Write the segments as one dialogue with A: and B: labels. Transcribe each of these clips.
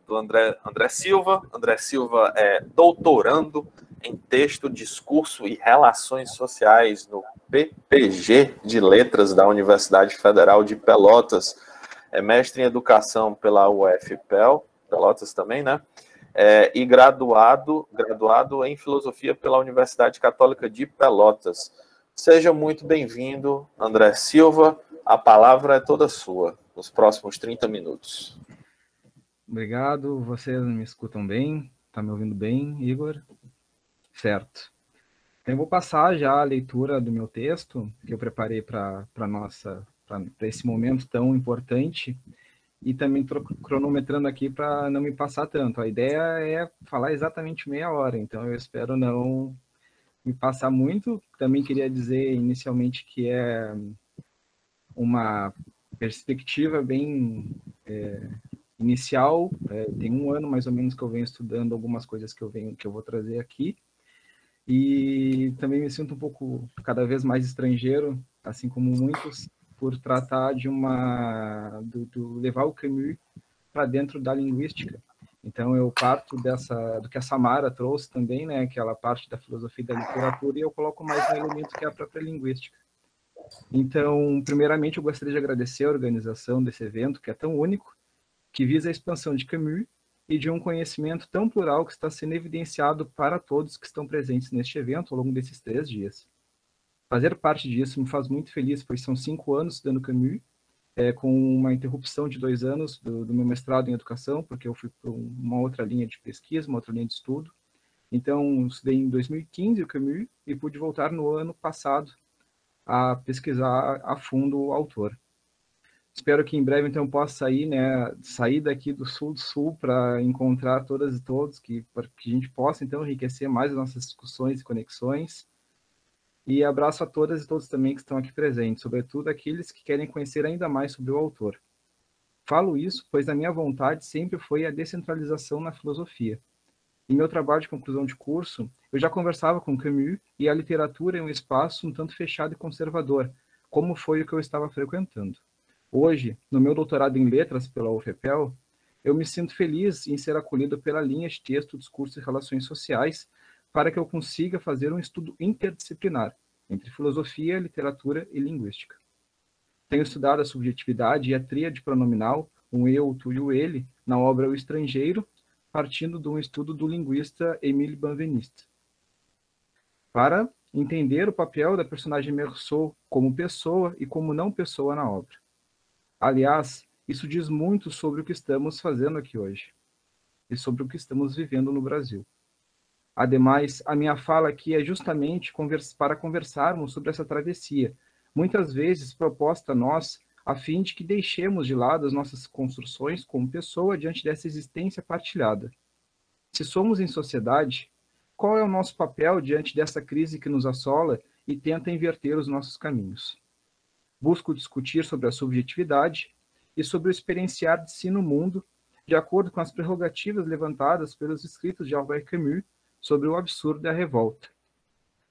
A: do André Silva. André Silva é doutorando em texto, discurso e relações sociais no PPG de Letras da Universidade Federal de Pelotas. É mestre em educação pela UFPEL, Pelotas também, né? E graduado em filosofia pela Universidade Católica de Pelotas. Seja muito bem-vindo, André Silva. A palavra é toda sua, nos próximos 30 minutos.
B: Obrigado, vocês me escutam bem? Tá me ouvindo bem, Igor? Certo. Então, eu vou passar já a leitura do meu texto, que eu preparei para esse momento tão importante, e também cronometrando aqui para não me passar tanto. A ideia é falar exatamente meia hora, então eu espero não me passar muito. Também queria dizer inicialmente que é uma perspectiva bem inicial, tem um ano mais ou menos que eu venho estudando algumas coisas que eu vou trazer aqui, e também me sinto um pouco cada vez mais estrangeiro, assim como muitos, por tratar de levar o Camus para dentro da linguística. Então eu parto do que a Samara trouxe também, né, aquela parte da filosofia e da literatura, e eu coloco mais um elemento que é a própria linguística. Então, primeiramente, eu gostaria de agradecer a organização desse evento, que é tão único, que visa a expansão de Camus e de um conhecimento tão plural que está sendo evidenciado para todos que estão presentes neste evento ao longo desses 3 dias. Fazer parte disso me faz muito feliz, pois são 5 anos estudando Camus, com uma interrupção de 2 anos do meu mestrado em educação, porque eu fui para uma outra linha de pesquisa, uma outra linha de estudo. Então, estudei em 2015 o Camus e pude voltar no ano passado a pesquisar a fundo o autor. Espero que em breve, então, possa sair daqui do sul para encontrar todas e todos, para que a gente possa, então, enriquecer mais as nossas discussões e conexões. E abraço a todas e todos também que estão aqui presentes, sobretudo aqueles que querem conhecer ainda mais sobre o autor. Falo isso, pois a minha vontade sempre foi a descentralização na filosofia. Em meu trabalho de conclusão de curso, eu já conversava com Camus e a literatura é um espaço um tanto fechado e conservador, como foi o que eu estava frequentando. Hoje, no meu doutorado em letras pela UFPEL, eu me sinto feliz em ser acolhido pela linha de texto, discurso e relações sociais para que eu consiga fazer um estudo interdisciplinar entre filosofia, literatura e linguística. Tenho estudado a subjetividade e a tríade pronominal, um eu, o tu e o ele, na obra O Estrangeiro, partindo de um estudo do linguista Émile Benveniste. Para entender o papel da personagem Meursault como pessoa e como não pessoa na obra. Aliás, isso diz muito sobre o que estamos fazendo aqui hoje e sobre o que estamos vivendo no Brasil. Ademais, a minha fala aqui é justamente para conversarmos sobre essa travessia, muitas vezes proposta a nós, a fim de que deixemos de lado as nossas construções como pessoa diante dessa existência partilhada. Se somos em sociedade, qual é o nosso papel diante dessa crise que nos assola e tenta inverter os nossos caminhos? Busco discutir sobre a subjetividade e sobre o experienciar de si no mundo, de acordo com as prerrogativas levantadas pelos escritos de Albert Camus sobre o absurdo e a revolta.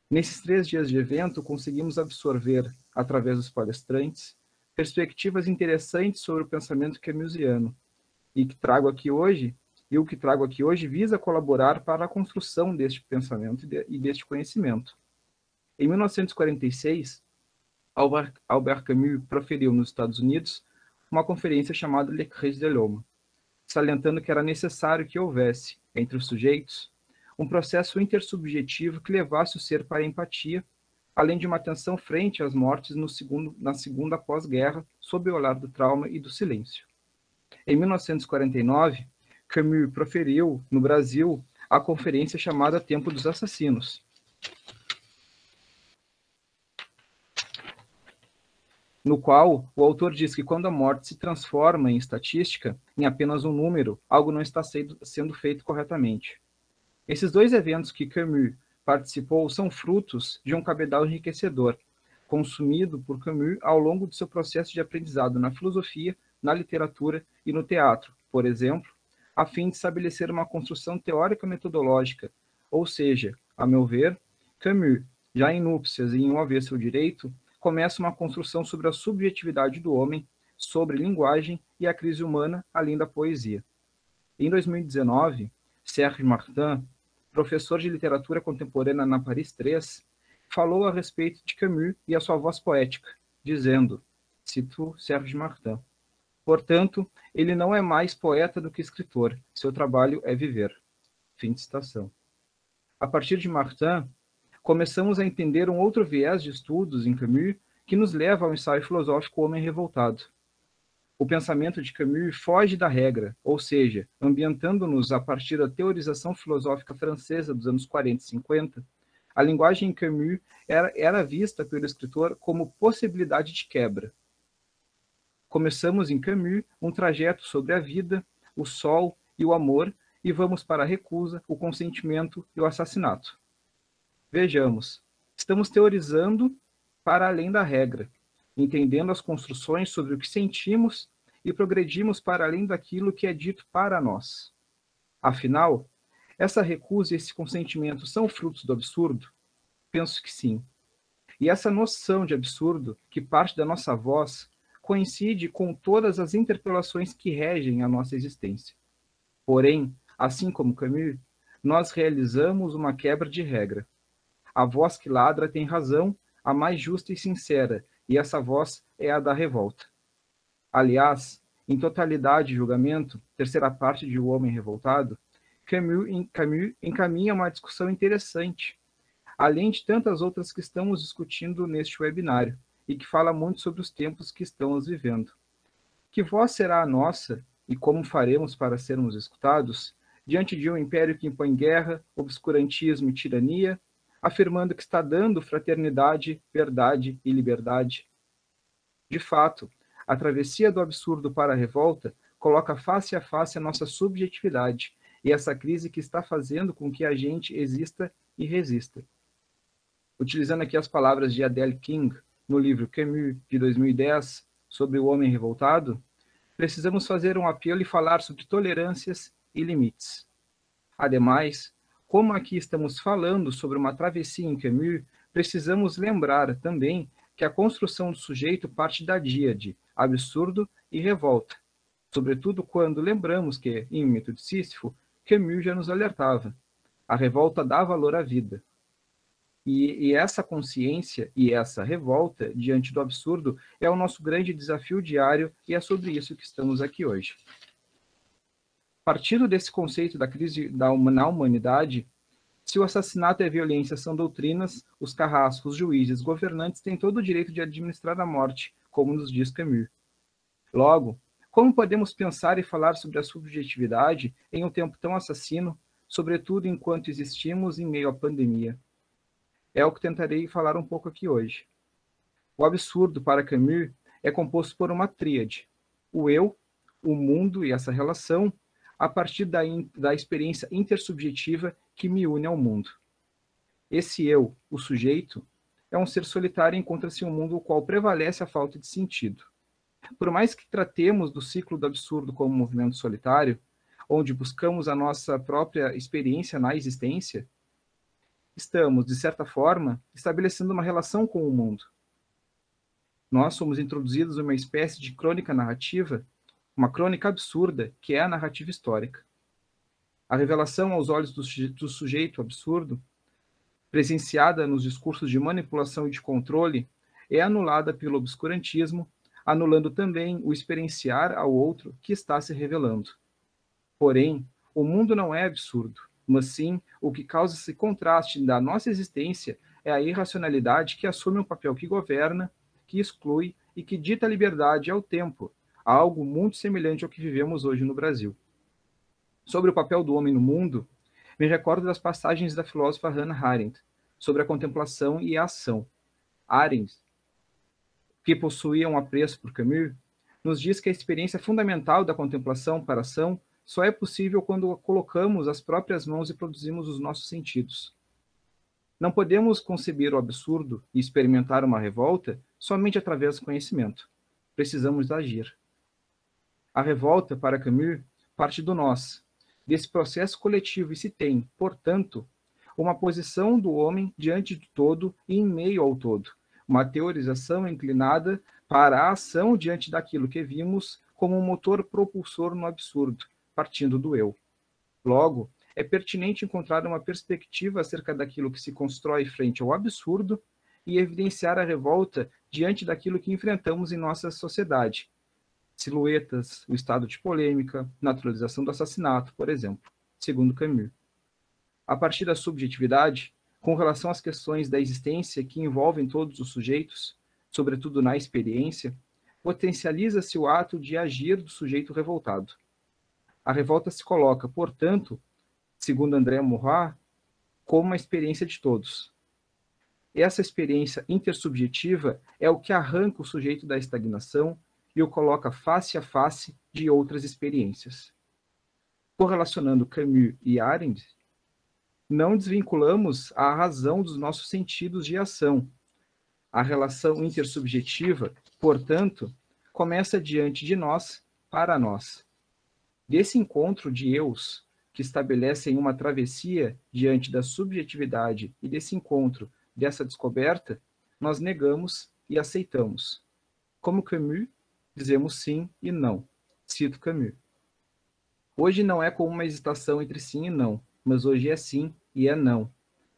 B: Nesses 3 dias de evento, conseguimos absorver, através dos palestrantes, perspectivas interessantes sobre o pensamento camusiano, e o que trago aqui hoje visa colaborar para a construção deste pensamento e deste conhecimento. Em 1946, Albert Camus proferiu nos Estados Unidos uma conferência chamada Le Crise de l'Homme, salientando que era necessário que houvesse, entre os sujeitos, um processo intersubjetivo que levasse o ser para a empatia, além de uma atenção frente às mortes na segunda pós-guerra, sob o olhar do trauma e do silêncio. Em 1949, Camus proferiu, no Brasil, a conferência chamada Tempo dos Assassinos, no qual o autor diz que quando a morte se transforma em estatística, em apenas um número, algo não está sendo feito corretamente. Esses 2 eventos que Camus participou são frutos de um cabedal enriquecedor, consumido por Camus ao longo do seu processo de aprendizado na filosofia, na literatura e no teatro, por exemplo, a fim de estabelecer uma construção teórica metodológica, ou seja, a meu ver, Camus, já em Núpcias e em Um Avesso ao Direito, começa uma construção sobre a subjetividade do homem, sobre linguagem e a crise humana, além da poesia. Em 2019, Serge Martin, professor de literatura contemporânea na Paris III, falou a respeito de Camus e a sua voz poética, dizendo, cito Serge Martin, portanto, ele não é mais poeta do que escritor, seu trabalho é viver. Fim de citação. A partir de Martin, começamos a entender um outro viés de estudos em Camus que nos leva ao ensaio filosófico Homem Revoltado. O pensamento de Camus foge da regra, ou seja, ambientando-nos a partir da teorização filosófica francesa dos anos 40 e 50, a linguagem em Camus era vista pelo escritor como possibilidade de quebra. Começamos em Camus um trajeto sobre a vida, o sol e o amor, e vamos para a recusa, o consentimento e o assassinato. Vejamos, estamos teorizando para além da regra, entendendo as construções sobre o que sentimos e progredimos para além daquilo que é dito para nós. Afinal, essa recusa e esse consentimento são frutos do absurdo? Penso que sim. E essa noção de absurdo, que parte da nossa voz, coincide com todas as interpelações que regem a nossa existência. Porém, assim como Camus, nós realizamos uma quebra de regra. A voz que ladra tem razão, a mais justa e sincera, e essa voz é a da revolta. Aliás, em Totalidade e Julgamento, terceira parte de O Homem Revoltado, Camus encaminha uma discussão interessante, além de tantas outras que estamos discutindo neste webinário, e que fala muito sobre os tempos que estamos vivendo. Que voz será a nossa, e como faremos para sermos escutados, diante de um império que impõe guerra, obscurantismo e tirania, afirmando que está dando fraternidade, verdade e liberdade? De fato, a travessia do absurdo para a revolta coloca face a face a nossa subjetividade e essa crise que está fazendo com que a gente exista e resista. Utilizando aqui as palavras de Adele King, no livro Camus, de 2010, sobre o homem revoltado, precisamos fazer um apelo e falar sobre tolerâncias e limites. Ademais, como aqui estamos falando sobre uma travessia em Camus, precisamos lembrar também que a construção do sujeito parte da díade, absurdo e revolta, sobretudo quando lembramos que, em O Mito de Sísifo, Camus já nos alertava. A revolta dá valor à vida. E essa consciência e essa revolta diante do absurdo é o nosso grande desafio diário e é sobre isso que estamos aqui hoje. Partindo desse conceito da crise na humanidade, se o assassinato e a violência são doutrinas, os carrascos, juízes, governantes têm todo o direito de administrar a morte, como nos diz Camus. Logo, como podemos pensar e falar sobre a subjetividade em um tempo tão assassino, sobretudo enquanto existimos em meio à pandemia? É o que tentarei falar um pouco aqui hoje. O absurdo, para Camus, é composto por uma tríade: o eu, o mundo e essa relação, a partir da experiência intersubjetiva que me une ao mundo. Esse eu, o sujeito, é um ser solitário e encontra-se em um mundo no qual prevalece a falta de sentido. Por mais que tratemos do ciclo do absurdo como um movimento solitário, onde buscamos a nossa própria experiência na existência, estamos, de certa forma, estabelecendo uma relação com o mundo. Nós somos introduzidos numa espécie de crônica narrativa, uma crônica absurda, que é a narrativa histórica. A revelação aos olhos do sujeito absurdo, presenciada nos discursos de manipulação e de controle, é anulada pelo obscurantismo, anulando também o experienciar ao outro que está se revelando. Porém, o mundo não é absurdo, mas sim o que causa esse contraste da nossa existência é a irracionalidade que assume um papel que governa, que exclui e que dita liberdade ao tempo, algo muito semelhante ao que vivemos hoje no Brasil. Sobre o papel do homem no mundo, me recordo das passagens da filósofa Hannah Arendt sobre a contemplação e a ação. Arendt, que possuía um apreço por Camus, nos diz que a experiência fundamental da contemplação para a ação só é possível quando colocamos as próprias mãos e produzimos os nossos sentidos. Não podemos conceber o absurdo e experimentar uma revolta somente através do conhecimento. Precisamos agir. A revolta, para Camus, parte do nós, desse processo coletivo e se tem, portanto, uma posição do homem diante do todo e em meio ao todo, uma teorização inclinada para a ação diante daquilo que vimos como um motor propulsor no absurdo, partindo do eu. Logo, é pertinente encontrar uma perspectiva acerca daquilo que se constrói frente ao absurdo e evidenciar a revolta diante daquilo que enfrentamos em nossa sociedade. Silhuetas, o estado de polêmica, naturalização do assassinato, por exemplo, segundo Camus. A partir da subjetividade, com relação às questões da existência que envolvem todos os sujeitos, sobretudo na experiência, potencializa-se o ato de agir do sujeito revoltado. A revolta se coloca, portanto, segundo André Maurois, como uma experiência de todos. Essa experiência intersubjetiva é o que arranca o sujeito da estagnação e o coloca face a face de outras experiências. Correlacionando Camus e Arendt, não desvinculamos a razão dos nossos sentidos de ação. A relação intersubjetiva, portanto, começa diante de nós, para nós. Desse encontro de eus, que estabelecem uma travessia diante da subjetividade, e desse encontro, dessa descoberta, nós negamos e aceitamos. Como Camus, dizemos sim e não. Cito Camus. Hoje não é como uma hesitação entre sim e não, mas hoje é sim e é não.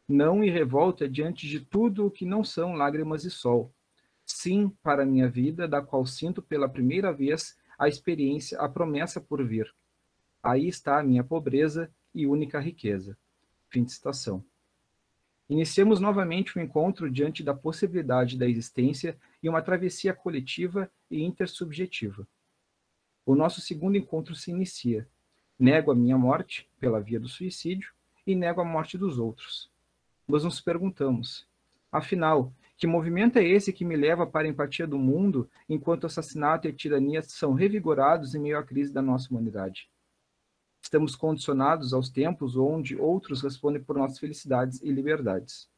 B: Não e revolta diante de tudo o que não são lágrimas e sol. Sim para a minha vida, da qual sinto pela primeira vez a experiência, a promessa por vir. Aí está a minha pobreza e única riqueza. Fim de citação. Iniciamos novamente o encontro diante da possibilidade da existência e uma travessia coletiva e intersubjetiva. O nosso segundo encontro se inicia. Nego a minha morte, pela via do suicídio, e nego a morte dos outros. Nós nos perguntamos, afinal, que movimento é esse que me leva para a empatia do mundo, enquanto assassinato e tirania são revigorados em meio à crise da nossa humanidade? Estamos condicionados aos tempos onde outros respondem por nossas felicidades e liberdades.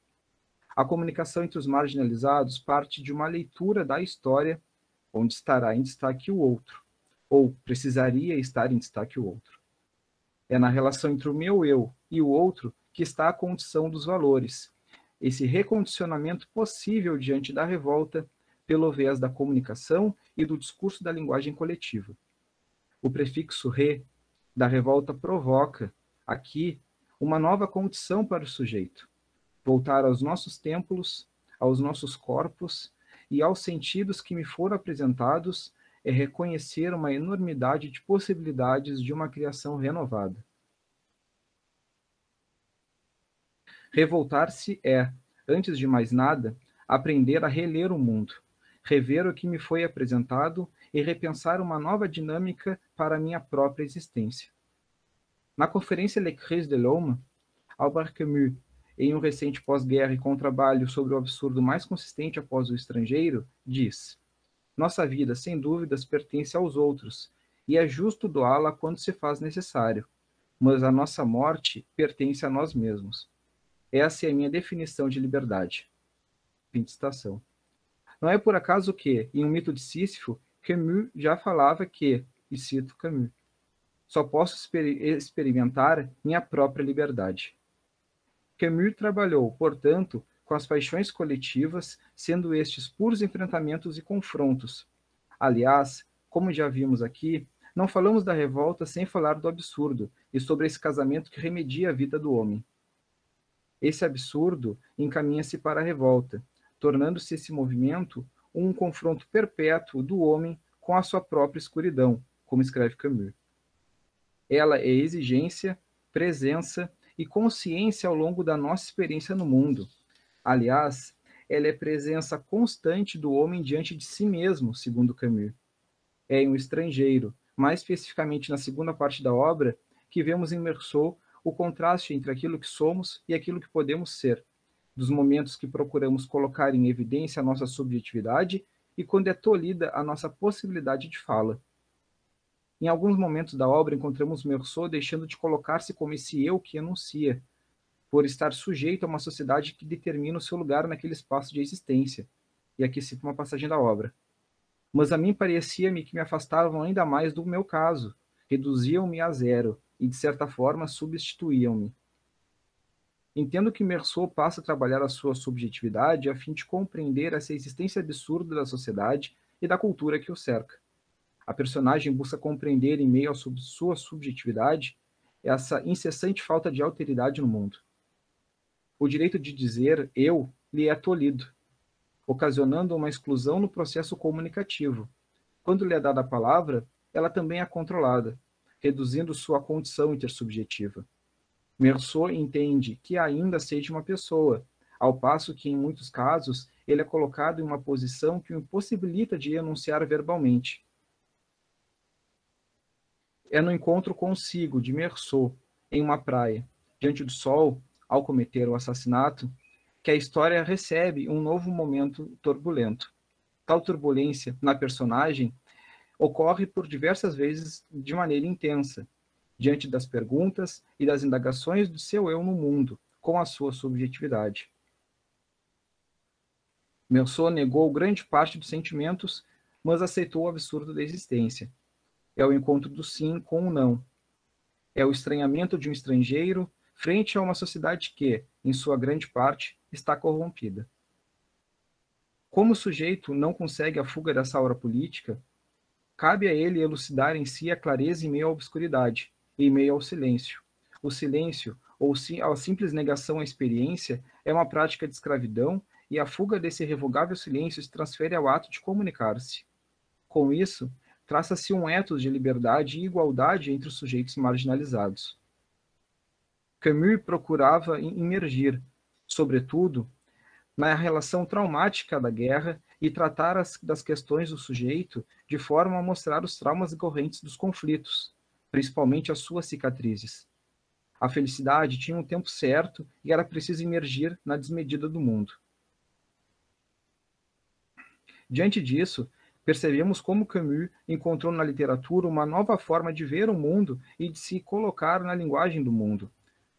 B: A comunicação entre os marginalizados parte de uma leitura da história, onde estará em destaque o outro, ou precisaria estar em destaque o outro. É na relação entre o meu eu e o outro que está a condição dos valores, esse recondicionamento possível diante da revolta pelo viés da comunicação e do discurso da linguagem coletiva. O prefixo re da revolta provoca, aqui, uma nova condição para o sujeito, voltar aos nossos templos, aos nossos corpos e aos sentidos que me foram apresentados é reconhecer uma enormidade de possibilidades de uma criação renovada. Revoltar-se é, antes de mais nada, aprender a reler o mundo, rever o que me foi apresentado e repensar uma nova dinâmica para a minha própria existência. Na conferência Le Crise de l'Homme, Albert Camus, em um recente pós-guerra e com trabalho sobre o absurdo mais consistente após o estrangeiro, diz: nossa vida, sem dúvidas, pertence aos outros, e é justo doá-la quando se faz necessário, mas a nossa morte pertence a nós mesmos. Essa é a minha definição de liberdade. Fim de citação. Não é por acaso que, em Um Mito de Sísifo, Camus já falava que, e cito Camus, só posso experimentar minha própria liberdade. Camus trabalhou, portanto, com as paixões coletivas, sendo estes puros enfrentamentos e confrontos. Aliás, como já vimos aqui, não falamos da revolta sem falar do absurdo e sobre esse casamento que remedia a vida do homem. Esse absurdo encaminha-se para a revolta, tornando-se esse movimento um confronto perpétuo do homem com a sua própria escuridão, como escreve Camus. Ela é exigência, presença e consciência ao longo da nossa experiência no mundo. Aliás, ela é presença constante do homem diante de si mesmo, segundo Camus. É em um estrangeiro, mais especificamente na segunda parte da obra, que vemos em Meursault o contraste entre aquilo que somos e aquilo que podemos ser, dos momentos que procuramos colocar em evidência a nossa subjetividade e quando é tolhida a nossa possibilidade de fala. Em alguns momentos da obra encontramos Meursault deixando de colocar-se como esse eu que enuncia, por estar sujeito a uma sociedade que determina o seu lugar naquele espaço de existência. E aqui cito uma passagem da obra. Mas a mim parecia-me que me afastavam ainda mais do meu caso, reduziam-me a zero e, de certa forma, substituíam-me. Entendo que Meursault passa a trabalhar a sua subjetividade a fim de compreender essa existência absurda da sociedade e da cultura que o cerca. A personagem busca compreender, em meio à sua subjetividade, essa incessante falta de alteridade no mundo. O direito de dizer eu lhe é tolhido, ocasionando uma exclusão no processo comunicativo. Quando lhe é dada a palavra, ela também é controlada, reduzindo sua condição intersubjetiva. Meursault entende que ainda seja uma pessoa, ao passo que, em muitos casos, ele é colocado em uma posição que o impossibilita de enunciar verbalmente. É no encontro consigo de Meursault, em uma praia, diante do sol, ao cometer o assassinato, que a história recebe um novo momento turbulento. Tal turbulência, na personagem, ocorre por diversas vezes de maneira intensa, diante das perguntas e das indagações do seu eu no mundo, com a sua subjetividade. Meursault negou grande parte dos sentimentos, mas aceitou o absurdo da existência. É o encontro do sim com o não. É o estranhamento de um estrangeiro frente a uma sociedade que, em sua grande parte, está corrompida. Como o sujeito não consegue a fuga dessa aura política, cabe a ele elucidar em si a clareza em meio à obscuridade, em meio ao silêncio. O silêncio, ou a simples negação à experiência, é uma prática de escravidão e a fuga desse irrevogável silêncio se transfere ao ato de comunicar-se. Com isso, traça-se um ethos de liberdade e igualdade entre os sujeitos marginalizados. Camus procurava imergir, sobretudo, na relação traumática da guerra e tratar das questões do sujeito de forma a mostrar os traumas decorrentes dos conflitos, principalmente as suas cicatrizes. A felicidade tinha um tempo certo e era preciso imergir na desmedida do mundo. Diante disso, percebemos como Camus encontrou na literatura uma nova forma de ver o mundo e de se colocar na linguagem do mundo.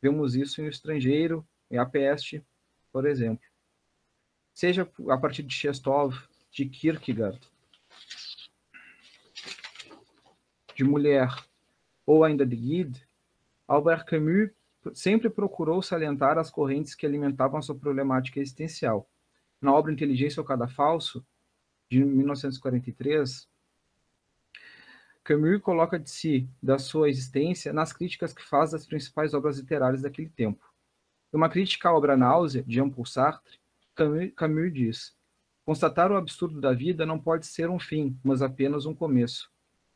B: Vemos isso em O Estrangeiro, em A Peste, por exemplo. Seja a partir de Chestov, de Kierkegaard, de Mulher, ou ainda de Guide, Albert Camus sempre procurou salientar as correntes que alimentavam a sua problemática existencial. Na obra Inteligência ou Cadafalso, de 1943, Camus coloca de si, da sua existência, nas críticas que faz das principais obras literárias daquele tempo. Em uma crítica à obra Náusea, de Jean-Paul Sartre, Camus diz: constatar o absurdo da vida não pode ser um fim, mas apenas um começo.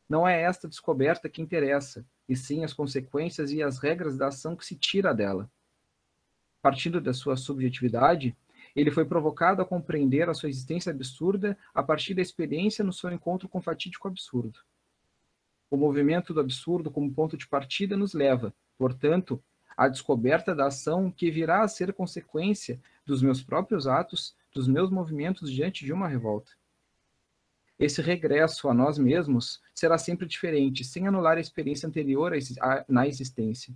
B: Não é esta descoberta que interessa, e sim as consequências e as regras da ação que se tira dela. Partindo da sua subjetividade, ele foi provocado a compreender a sua existência absurda a partir da experiência no seu encontro com o fatídico absurdo. O movimento do absurdo como ponto de partida nos leva, portanto, à descoberta da ação que virá a ser consequência dos meus próprios atos, dos meus movimentos diante de uma revolta. Esse regresso a nós mesmos será sempre diferente, sem anular a experiência anterior na existência.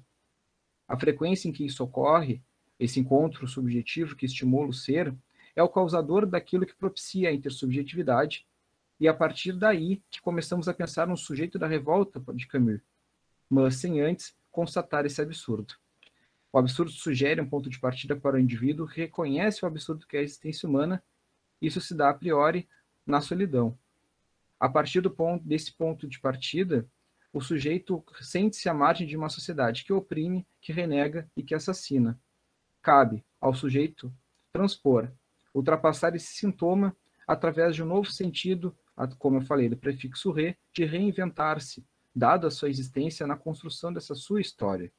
B: A frequência em que isso ocorre, esse encontro subjetivo que estimula o ser, é o causador daquilo que propicia a intersubjetividade, e a partir daí que começamos a pensar no sujeito da revolta de Camus, mas sem antes constatar esse absurdo. O absurdo sugere um ponto de partida para o indivíduo que reconhece o absurdo que é a existência humana. Isso se dá a priori na solidão. A partir desse ponto de partida, o sujeito sente-se à margem de uma sociedade que oprime, que renega e que assassina. Cabe ao sujeito transpor, ultrapassar esse sintoma através de um novo sentido, como eu falei, do prefixo re, de reinventar-se, dado a sua existência na construção dessa sua história.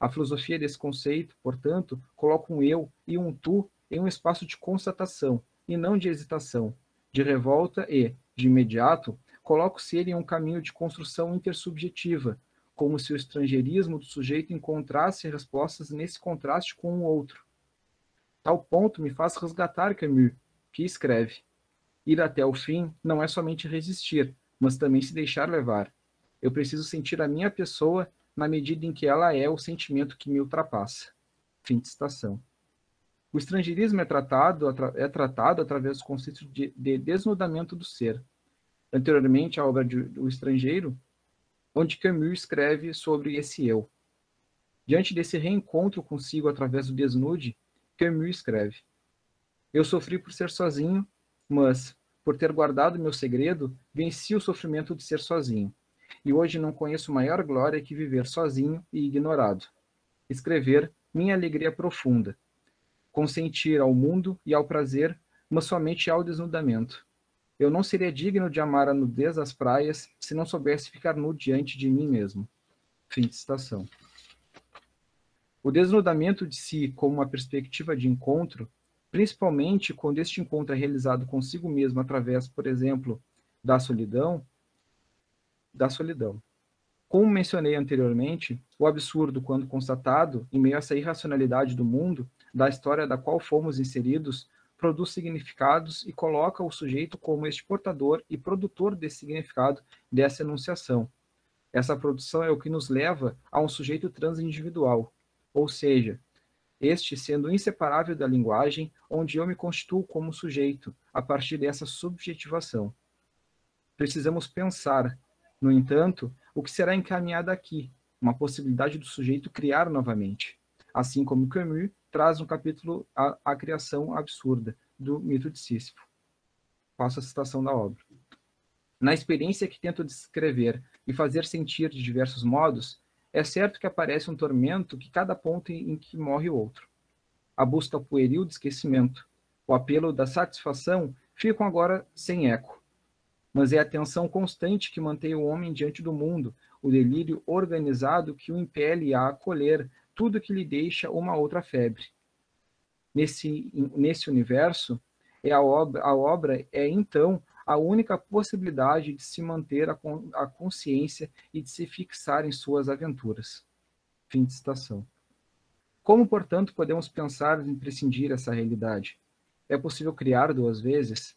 B: A filosofia desse conceito, portanto, coloca um eu e um tu em um espaço de constatação, e não de hesitação, de revolta e, de imediato, coloca o ser em um caminho de construção intersubjetiva, como se o estrangeirismo do sujeito encontrasse respostas nesse contraste com o outro. Tal ponto me faz resgatar Camus, que escreve: ir até o fim não é somente resistir, mas também se deixar levar. Eu preciso sentir a minha pessoa na medida em que ela é o sentimento que me ultrapassa. Fim de citação. O estrangeirismo é tratado através do conceito de desnudamento do ser. Anteriormente à obra O Estrangeiro, onde Camus escreve sobre esse eu. Diante desse reencontro consigo através do desnude, Camus escreve: eu sofri por ser sozinho, mas, Por ter guardado meu segredo, venci o sofrimento de ser sozinho. E hoje não conheço maior glória que viver sozinho e ignorado. Escrever minha alegria profunda. Consentir ao mundo e ao prazer, mas somente ao desnudamento. Eu não seria digno de amar a nudez das praias se não soubesse ficar nu diante de mim mesmo. Fim de citação. O desnudamento de si como uma perspectiva de encontro, principalmente quando este encontro é realizado consigo mesmo através, por exemplo, da solidão. Como mencionei anteriormente, o absurdo, quando constatado, em meio a essa irracionalidade do mundo, da história da qual fomos inseridos, produz significados e coloca o sujeito como este portador e produtor desse significado, dessa enunciação. Essa produção é o que nos leva a um sujeito transindividual, ou seja, este sendo inseparável da linguagem, onde eu me constituo como sujeito, a partir dessa subjetivação. Precisamos pensar, no entanto, o que será encaminhado aqui, uma possibilidade do sujeito criar novamente, assim como Camus traz no capítulo a criação absurda do mito de Sísifo. Faço a citação da obra. Na experiência que tento descrever e fazer sentir de diversos modos, é certo que aparece um tormento que cada ponto em que morre o outro. A busca pueril de esquecimento, o apelo da satisfação ficam agora sem eco. Mas é a tensão constante que mantém o homem diante do mundo, o delírio organizado que o impele a acolher tudo que lhe deixa uma outra febre. Nesse universo, a obra é, então, a única possibilidade de se manter a consciência e de se fixar em suas aventuras. Fim de citação. Como, portanto, podemos pensar em prescindir essa realidade? É possível criar duas vezes?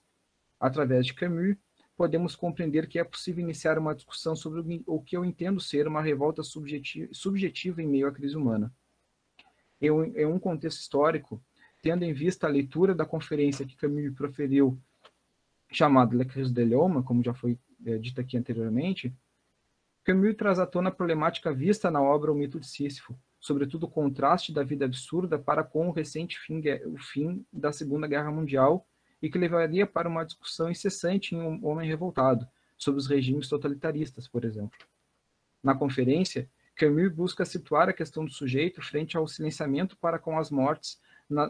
B: Através de Camus, podemos compreender que é possível iniciar uma discussão sobre o que eu entendo ser uma revolta subjetiva em meio à crise humana. Em um contexto histórico, tendo em vista a leitura da conferência que Camus proferiu, chamada La Crise de l'Homme, como já foi dito aqui anteriormente, Camus traz à tona a problemática vista na obra O Mito de Sísifo, sobretudo o contraste da vida absurda para com o recente fim da Segunda Guerra Mundial, e que levaria para uma discussão incessante em Um Homem Revoltado, sobre os regimes totalitaristas, por exemplo. Na conferência, Camus busca situar a questão do sujeito frente ao silenciamento para com as mortes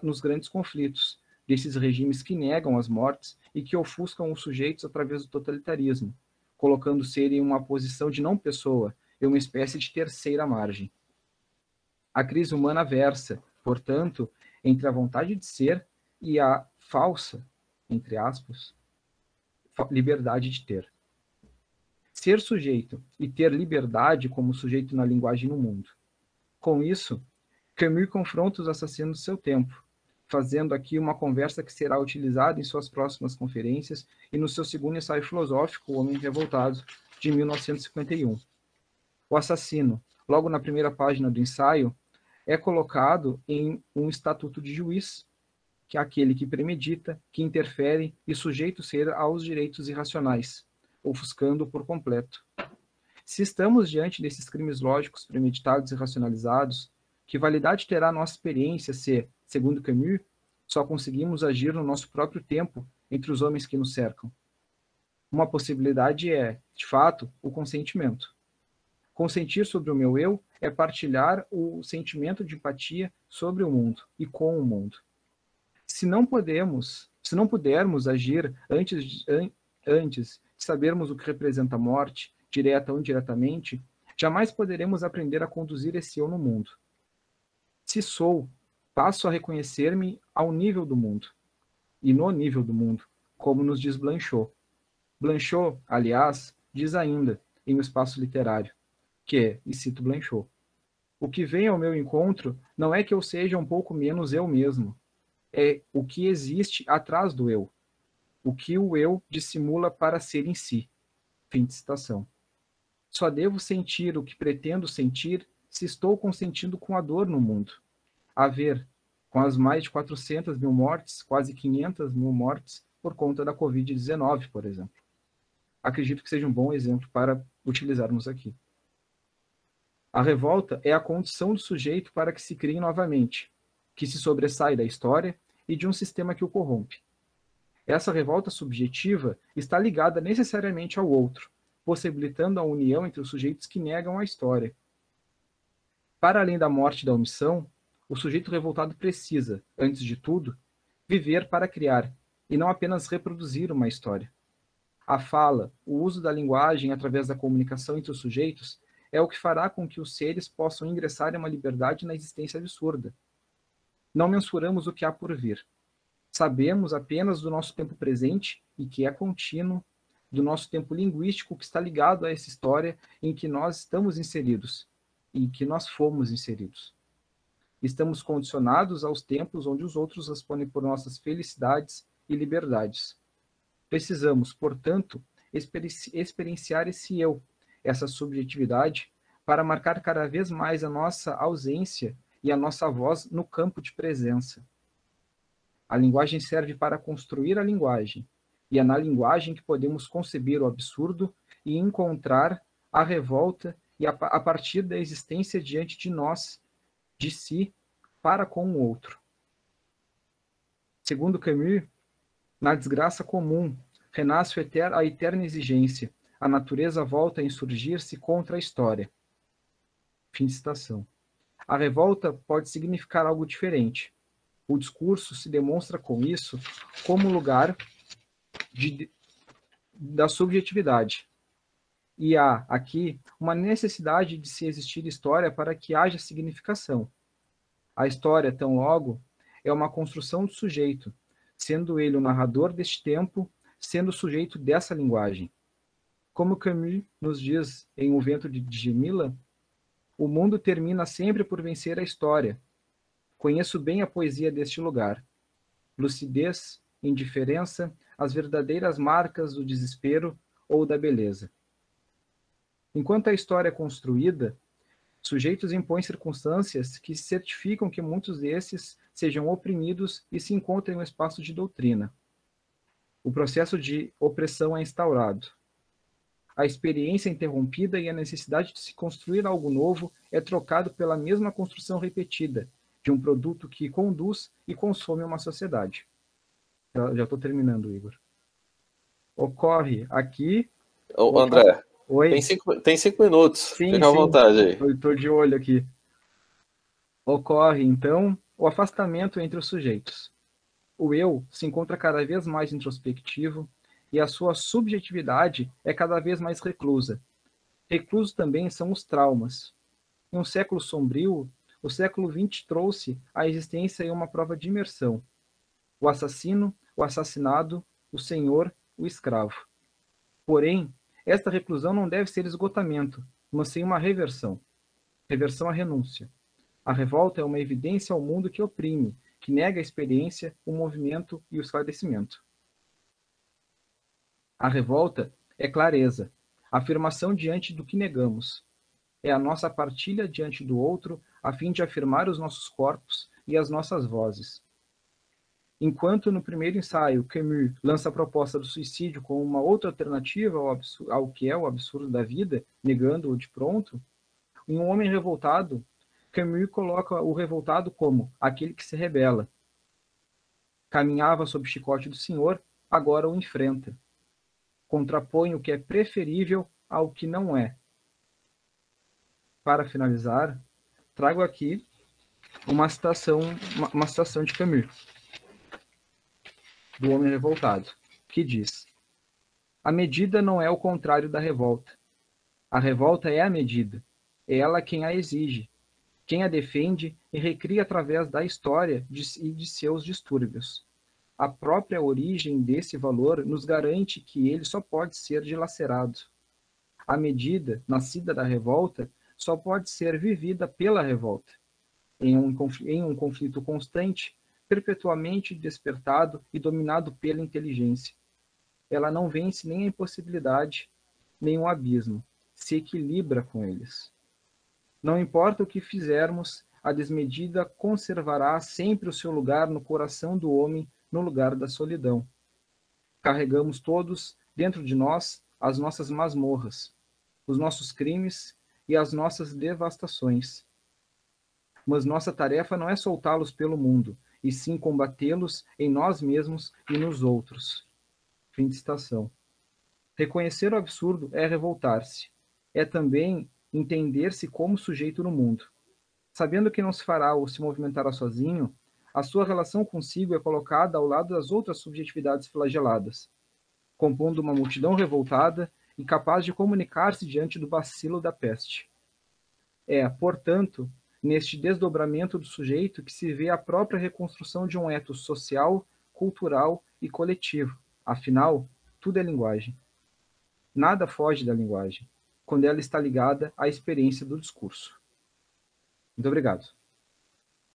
B: nos grandes conflitos, desses regimes que negam as mortes e que ofuscam os sujeitos através do totalitarismo, colocando-se ele em uma posição de não pessoa, em uma espécie de terceira margem. A crise humana versa, portanto, entre a vontade de ser e a falsa, entre aspas, liberdade de ter. Ser sujeito e ter liberdade como sujeito na linguagem no mundo. Com isso, Camus confronta os assassinos do seu tempo, fazendo aqui uma conversa que será utilizada em suas próximas conferências e no seu segundo ensaio filosófico, O Homem Revoltado, de 1951. O assassino, logo na primeira página do ensaio, é colocado em um estatuto de juiz, que é aquele que premedita, que interfere e sujeita o ser aos direitos irracionais, ofuscando por completo. Se estamos diante desses crimes lógicos premeditados e racionalizados, que validade terá nossa experiência se, segundo Camus, só conseguimos agir no nosso próprio tempo entre os homens que nos cercam? Uma possibilidade é, de fato, o consentimento. Consentir sobre o meu eu é partilhar o sentimento de empatia sobre o mundo e com o mundo. Se não pudermos agir antes de sabermos o que representa a morte, direta ou indiretamente, jamais poderemos aprender a conduzir esse eu no mundo. Se sou, passo a reconhecer-me ao nível do mundo, e no nível do mundo, como nos diz Blanchot. Blanchot, aliás, diz ainda, em O Espaço Literário, que, e cito Blanchot, o que vem ao meu encontro não é que eu seja um pouco menos eu mesmo, é o que existe atrás do eu, o que o eu dissimula para ser em si. Fim de citação. Só devo sentir o que pretendo sentir se estou consentindo com a dor no mundo. A ver, com as mais de 400 mil mortes, quase 500 mil mortes, por conta da Covid-19, por exemplo. Acredito que seja um bom exemplo para utilizarmos aqui. A revolta é a condição do sujeito para que se crie novamente, que se sobressai da história e de um sistema que o corrompe. Essa revolta subjetiva está ligada necessariamente ao outro, possibilitando a união entre os sujeitos que negam a história. Para além da morte e da omissão, o sujeito revoltado precisa, antes de tudo, viver para criar, e não apenas reproduzir uma história. A fala, o uso da linguagem através da comunicação entre os sujeitos, é o que fará com que os seres possam ingressar em uma liberdade na existência absurda. Não mensuramos o que há por vir. Sabemos apenas do nosso tempo presente, e que é contínuo, do nosso tempo linguístico que está ligado a essa história em que nós estamos inseridos, e em que nós fomos inseridos. Estamos condicionados aos tempos onde os outros respondem por nossas felicidades e liberdades. Precisamos, portanto, experienciar esse eu, essa subjetividade, para marcar cada vez mais a nossa ausência e a nossa voz no campo de presença. A linguagem serve para construir a linguagem, e é na linguagem que podemos conceber o absurdo e encontrar a revolta e a partir da existência diante de nós, de si, para com o outro. Segundo Camus, na desgraça comum, renasce a eterna exigência, a natureza volta a insurgir-se contra a história. Fim de citação. A revolta pode significar algo diferente. O discurso se demonstra com isso como lugar da subjetividade. E há, aqui, uma necessidade de se existir história para que haja significação. A história, tão logo, é uma construção do sujeito, sendo ele o narrador deste tempo, sendo o sujeito dessa linguagem. Como Camus nos diz em O Vento de Djamila, o mundo termina sempre por vencer a história. Conheço bem a poesia deste lugar. Lucidez, indiferença, as verdadeiras marcas do desespero ou da beleza. Enquanto a história é construída, sujeitos impõem circunstâncias que certificam que muitos desses sejam oprimidos e se encontrem no espaço de doutrina. O processo de opressão é instaurado. A experiência interrompida e a necessidade de se construir algo novo é trocado pela mesma construção repetida de um produto que conduz e consome uma sociedade. Já estou terminando, Igor. Ocorre aqui...
A: Ô, André,
B: oi?
A: Tem cinco minutos.
B: Sim,
A: Fica à vontade aí.
B: Estou de olho aqui. Ocorre, então, o afastamento entre os sujeitos. O eu se encontra cada vez mais introspectivo e a sua subjetividade é cada vez mais reclusa. Reclusos também são os traumas. Em um século sombrio, o século XX trouxe à existência em uma prova de imersão. O assassino, o assassinado, o senhor, o escravo. Porém, esta reclusão não deve ser esgotamento, mas sim uma reversão. Reversão à renúncia. A revolta é uma evidência ao mundo que oprime, que nega a experiência, o movimento e o esclarecimento. A revolta é clareza, afirmação diante do que negamos. É a nossa partilha diante do outro, a fim de afirmar os nossos corpos e as nossas vozes. Enquanto no primeiro ensaio Camus lança a proposta do suicídio como uma outra alternativa ao que é o absurdo da vida, negando-o de pronto, em Um Homem Revoltado, Camus coloca o revoltado como aquele que se rebela. Caminhava sob o chicote do Senhor, agora o enfrenta. Contrapõe o que é preferível ao que não é. Para finalizar, trago aqui uma citação de Camus, do Homem Revoltado, que diz: a medida não é o contrário da revolta. A revolta é a medida. É ela quem a exige, quem a defende e recria através da história e de seus distúrbios. A própria origem desse valor nos garante que ele só pode ser dilacerado. A medida, nascida da revolta, só pode ser vivida pela revolta. Em um conflito constante, perpetuamente despertado e dominado pela inteligência. Ela não vence nem a impossibilidade, nem o abismo, se equilibra com eles. Não importa o que fizermos, a desmedida conservará sempre o seu lugar no coração do homem, no lugar da solidão. Carregamos todos, dentro de nós, as nossas masmorras, os nossos crimes e as nossas devastações. Mas nossa tarefa não é soltá-los pelo mundo, e sim combatê-los em nós mesmos e nos outros. Fim de citação. Reconhecer o absurdo é revoltar-se. É também entender-se como sujeito no mundo. Sabendo que não se fará ou se movimentará sozinho, a sua relação consigo é colocada ao lado das outras subjetividades flageladas, compondo uma multidão revoltada e capaz de comunicar-se diante do bacilo da peste. É, portanto, neste desdobramento do sujeito que se vê a própria reconstrução de um ethos social, cultural e coletivo. Afinal, tudo é linguagem. Nada foge da linguagem, quando ela está ligada à experiência do discurso. Muito obrigado.